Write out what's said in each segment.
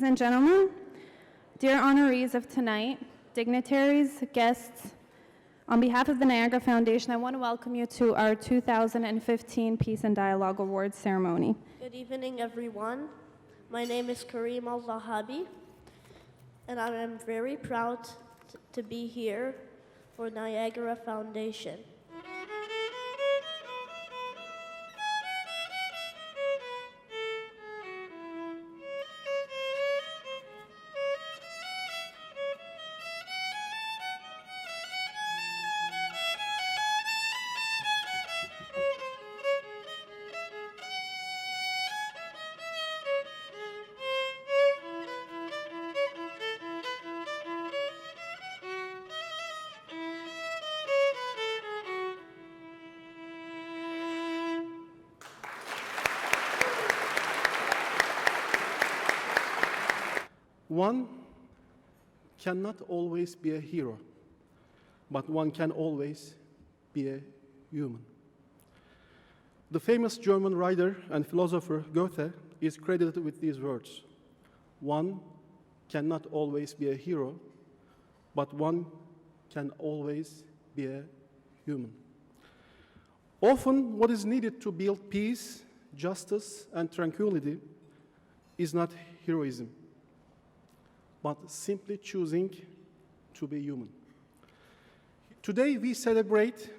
and gentlemen, dear honorees of tonight, dignitaries, guests, on behalf of the Niagara Foundation, I want to welcome you to our 2015 Peace and Dialogue Awards ceremony. Good evening, everyone. My name is Kareem Al-Zahabi, and I am very proud to be here for Niagara Foundation. One cannot always be a hero, but one can always be a human. The famous German writer and philosopher Goethe is credited with these words: one cannot always be a hero, but one can always be a human. Often, what is needed to build peace, justice, and tranquility is not heroism, but simply choosing to be human. Today, we celebrate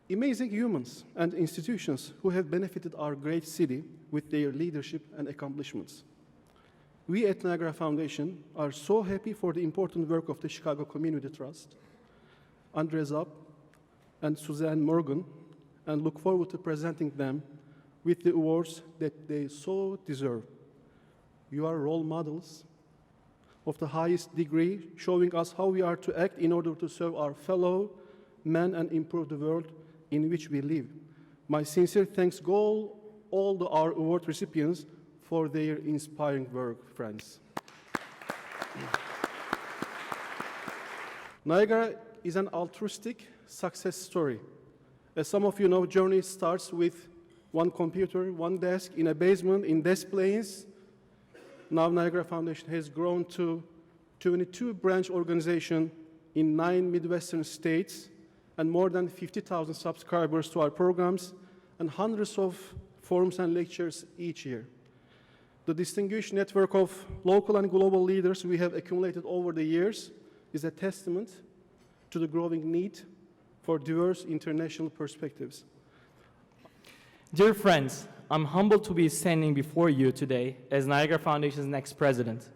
amazing humans and institutions who have benefited our great city with their leadership and accomplishments. We at Niagara Foundation are so happy for the important work of the Chicago Community Trust, Andrea Zopp, and Suzanne Morgan, and look forward to presenting them with the awards that they so deserve. You are role models of the highest degree, showing us how we are to act in order to serve our fellow men and improve the world in which we live. My sincere thanks go all our award recipients for their inspiring work, friends. Niagara is an altruistic success story. As some of you know, journey starts with one computer, one desk in a basement in Des Plaines. Now Niagara Foundation has grown to 22 branch organizations in 9 Midwestern states and more than 50,000 subscribers to our programs and hundreds of forums and lectures each year. The distinguished network of local and global leaders we have accumulated over the years is a testament to the growing need for diverse international perspectives. Dear friends, I'm humbled to be standing before you today as Niagara Foundation's next president.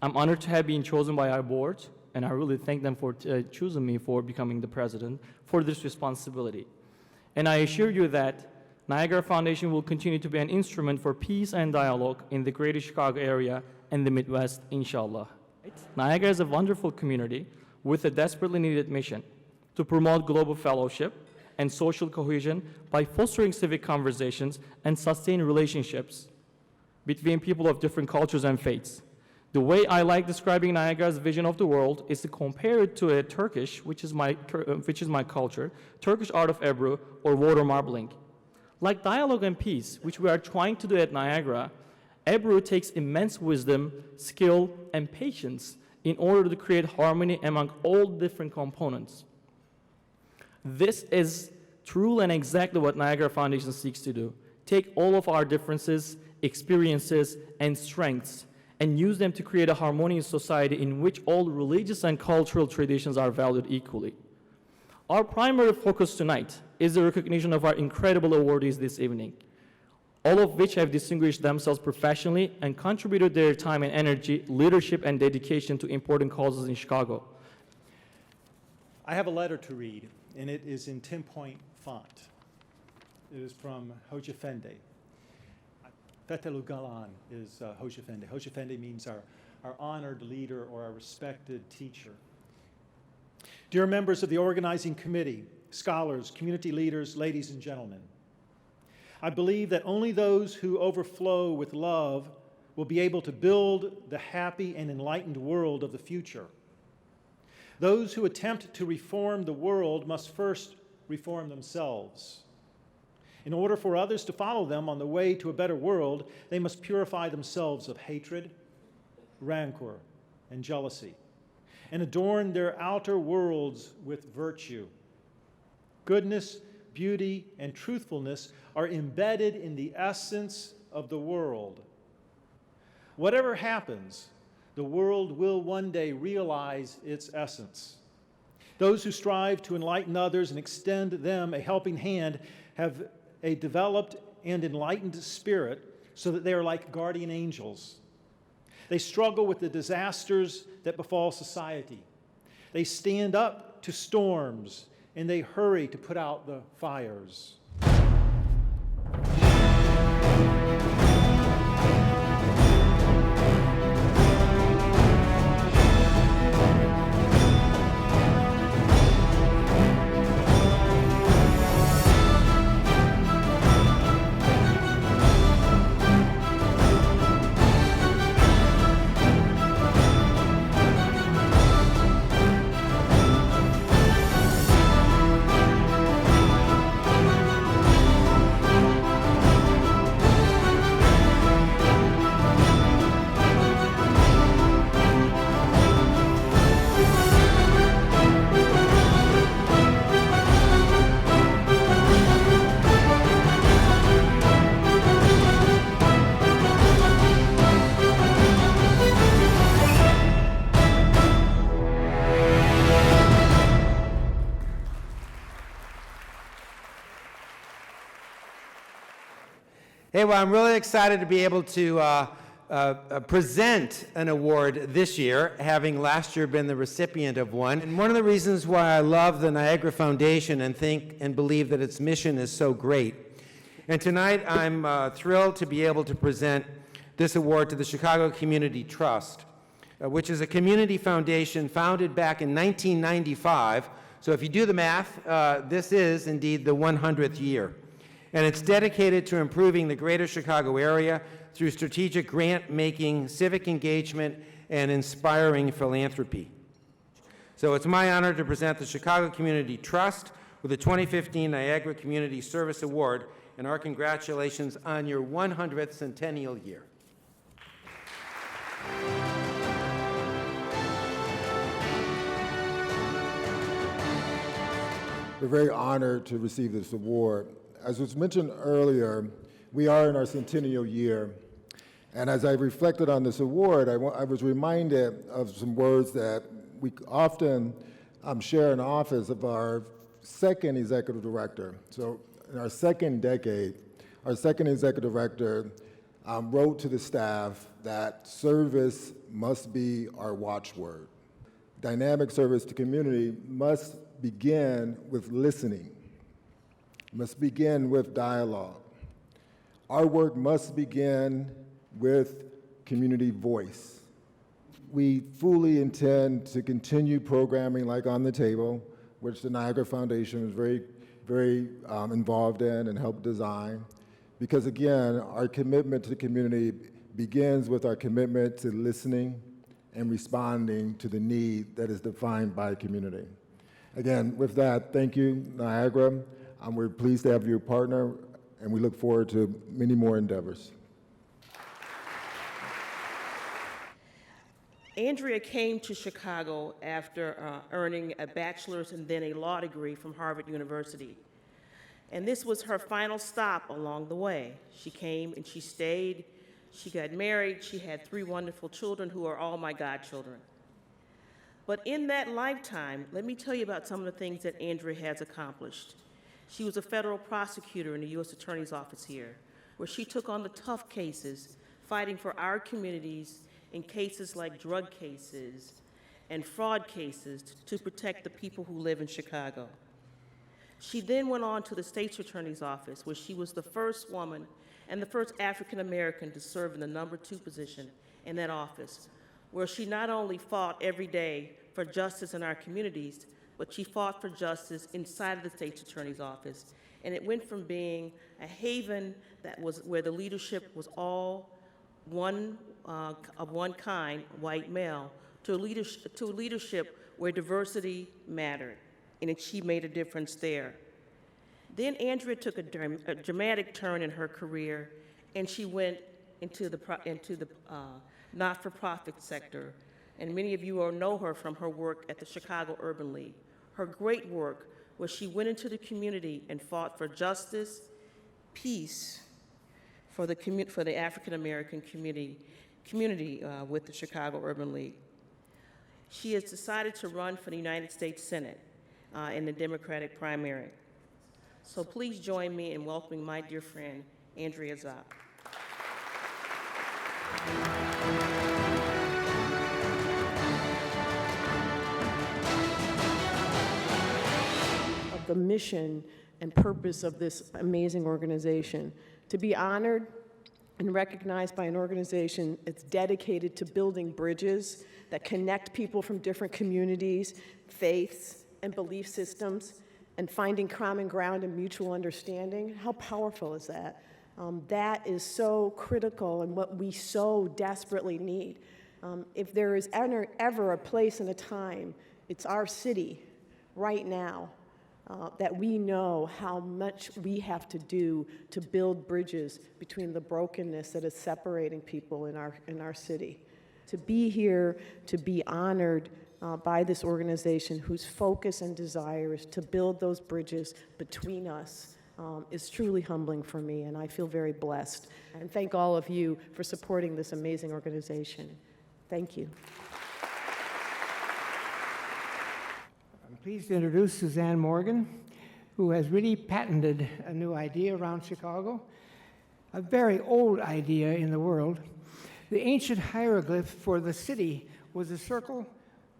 I'm honored to have been chosen by our board, and I really thank them for choosing me for becoming the president for this responsibility. And I assure you that Niagara Foundation will continue to be an instrument for peace and dialogue in the greater Chicago area and the Midwest, inshallah. Niagara is a wonderful community with a desperately needed mission to promote global fellowship and social cohesion by fostering civic conversations and sustain relationships between people of different cultures and faiths. The way I like describing Niagara's vision of the world is to compare it to a Turkish, which is my culture, Turkish art of Ebru or water marbling. Like dialogue and peace, which we are trying to do at Niagara, Ebru takes immense wisdom, skill, and patience in order to create harmony among all different components. This is truly and exactly what Niagara Foundation seeks to do. Take all of our differences, experiences, and strengths and use them to create a harmonious society in which all religious and cultural traditions are valued equally. Our primary focus tonight is the recognition of our incredible awardees this evening, all of which have distinguished themselves professionally and contributed their time and energy, leadership, and dedication to important causes in Chicago. I have a letter to read, and it is in 10-point font. It is from Hoja Fendi. Fethullah Gulen is Hoja Fendi. Hoja Fendi means our honored leader or our respected teacher. Dear members of the organizing committee, scholars, community leaders, ladies and gentlemen, I believe that only those who overflow with love will be able to build the happy and enlightened world of the future. Those who attempt to reform the world must first reform themselves. In order for others to follow them on the way to a better world, they must purify themselves of hatred, rancor, and jealousy, and adorn their outer worlds with virtue. Goodness, beauty, and truthfulness are embedded in the essence of the world. Whatever happens, the world will one day realize its essence. Those who strive to enlighten others and extend them a helping hand have a developed and enlightened spirit so that they are like guardian angels. They struggle with the disasters that befall society. They stand up to storms, and they hurry to put out the fires. Hey, well, I'm really excited to be able to present an award this year, having last year been the recipient of one. And one of the reasons why I love the Niagara Foundation and think and believe that its mission is so great. And tonight I'm thrilled to be able to present this award to the Chicago Community Trust, which is a community foundation founded back in 1995. So if you do the math, this is indeed the 100th year. And it's dedicated to improving the greater Chicago area through strategic grant-making, civic engagement, and inspiring philanthropy. So it's my honor to present the Chicago Community Trust with the 2015 Niagara Community Service Award, and our congratulations on your 100th centennial year. We're very honored to receive this award. As was mentioned earlier, we are in our centennial year, and as I reflected on this award, I was reminded of some words that we often share in office of our second executive director. So in our second decade, our second executive director wrote to the staff that service must be our watchword. Dynamic service to community must begin with listening, must begin with dialogue. Our work must begin with community voice. We fully intend to continue programming like On the Table, which the Niagara Foundation is very involved in and helped design, because again, our commitment to the community begins with our commitment to listening and responding to the need that is defined by community. Again, with that, thank you, Niagara. We're pleased to have you a partner, and we look forward to many more endeavors. Andrea came to Chicago after earning a bachelor's and then a law degree from Harvard University. And this was her final stop along the way. She came and she stayed, she got married, she had 3 wonderful children who are all my godchildren. But in that lifetime, let me tell you about some of the things that Andrea has accomplished. She was a federal prosecutor in the U.S. Attorney's Office here, where she took on the tough cases, fighting for our communities in cases like drug cases and fraud cases to protect the people who live in Chicago. She then went on to the State's Attorney's Office, where she was the first woman and the first African American to serve in the number 2 position in that office, where she not only fought every day for justice in our communities, but she fought for justice inside of the State's Attorney's Office. And it went from being a haven that was where the leadership was all of one kind, white male, to a leadership where diversity mattered, and she made a difference there. Then Andrea took a dramatic turn in her career, and she went into the not-for-profit sector, and many of you will know her from her work at the Chicago Urban League. Her great work was she went into the community and fought for justice, peace for the African American community with the Chicago Urban League. She has decided to run for the United States Senate in the Democratic primary. So please join me in welcoming my dear friend, Andrea Zopp. The mission and purpose of this amazing organization, to be honored and recognized by an organization that's dedicated to building bridges that connect people from different communities, faiths, and belief systems, and finding common ground and mutual understanding. How powerful is that? That is so critical and what we so desperately need. If there is ever a place and a time, it's our city right now. That we know how much we have to do to build bridges between the brokenness that is separating people in our city. To be here, to be honored by this organization whose focus and desire is to build those bridges between us is truly humbling for me, and I feel very blessed. And thank all of you for supporting this amazing organization. Thank you. I'm pleased to introduce Suzanne Morgan, who has really patented a new idea around Chicago, a very old idea in the world. The ancient hieroglyph for the city was a circle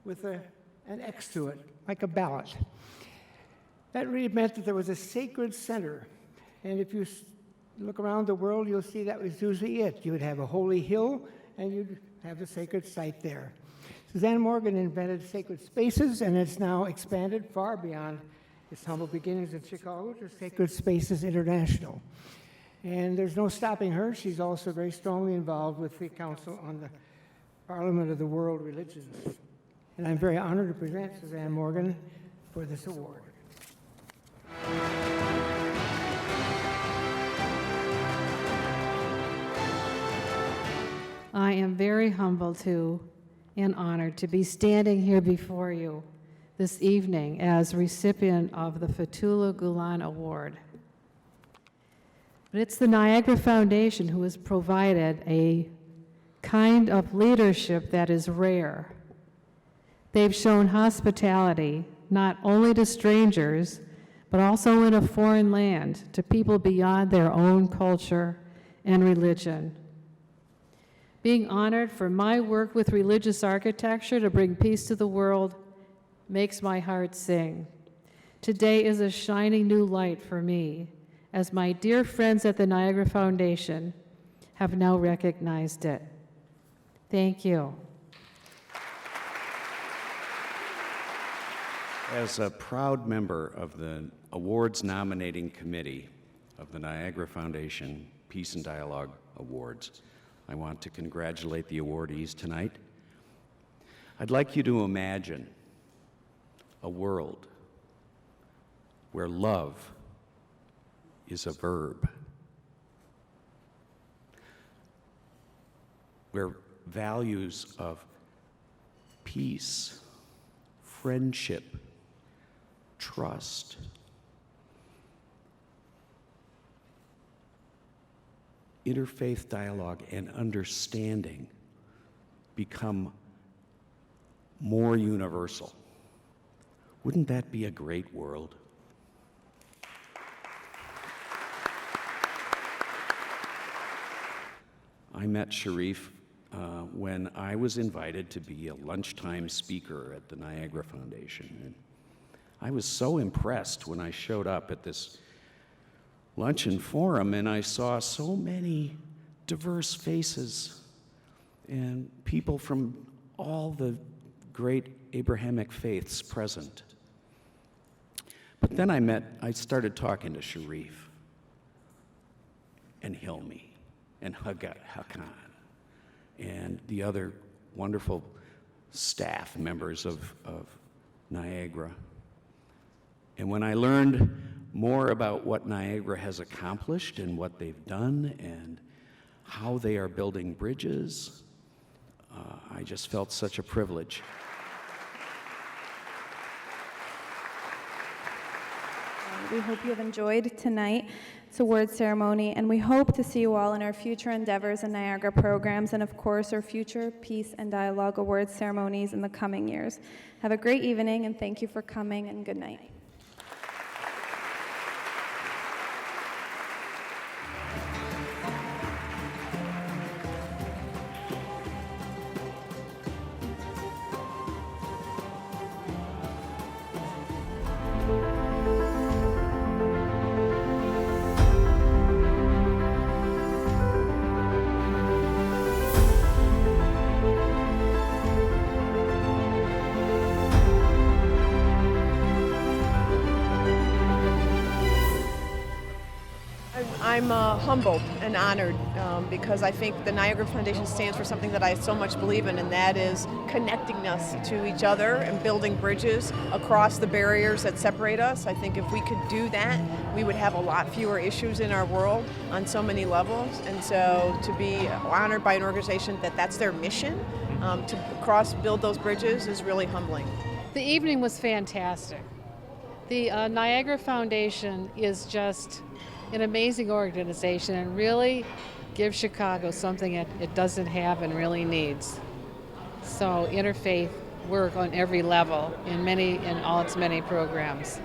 with an X to it, like a ballot. That really meant that there was a sacred center. And if you look around the world, you'll see that was usually it. You would have a holy hill, and you'd have the sacred site there. Suzanne Morgan invented sacred spaces, and it's now expanded far beyond its humble beginnings in Chicago to Sacred Spaces International. And there's no stopping her. She's also very strongly involved with the Council on the Parliament of the World Religions. And I'm very honored to present Suzanne Morgan for this award. I am very humbled and honored to be standing here before you this evening as recipient of the Fethullah Gulen Award. But it's the Niagara Foundation who has provided a kind of leadership that is rare. They've shown hospitality not only to strangers, but also in a foreign land to people beyond their own culture and religion. Being honored for my work with religious architecture to bring peace to the world makes my heart sing. Today is a shining new light for me, as my dear friends at the Niagara Foundation have now recognized it. Thank you. As a proud member of the awards nominating committee of the Niagara Foundation Peace and Dialogue Awards, I want to congratulate the awardees tonight. I'd like you to imagine a world where love is a verb, where values of peace, friendship, trust, interfaith dialogue, and understanding become more universal. Wouldn't that be a great world? I met Sharif when I was invited to be a lunchtime speaker at the Niagara Foundation. And I was so impressed when I showed up at this luncheon forum and I saw so many diverse faces and people from all the great Abrahamic faiths present. But then I started talking to Sharif and Hilmi and Hakan and the other wonderful staff members of Niagara. And when I learned more about what Niagara has accomplished and what they've done and how they are building bridges, I just felt such a privilege. We hope you have enjoyed tonight's award ceremony, and we hope to see you all in our future endeavors in Niagara programs, and of course, our future Peace and Dialogue Awards ceremonies in the coming years. Have a great evening, and thank you for coming, and good night. I'm humbled and honored because I think the Niagara Foundation stands for something that I so much believe in, and that is connecting us to each other and building bridges across the barriers that separate us. I think if we could do that, we would have a lot fewer issues in our world on so many levels. And so to be honored by an organization that's their mission, to build those bridges is really humbling. The evening was fantastic. The Niagara Foundation is just an amazing organization and really gives Chicago something it doesn't have and really needs. So interfaith work on every level in all its many programs.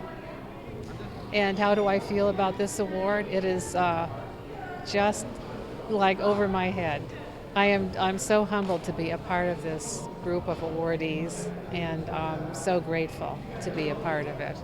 And how do I feel about this award? It is just like over my head. I'm so humbled to be a part of this group of awardees, and so grateful to be a part of it.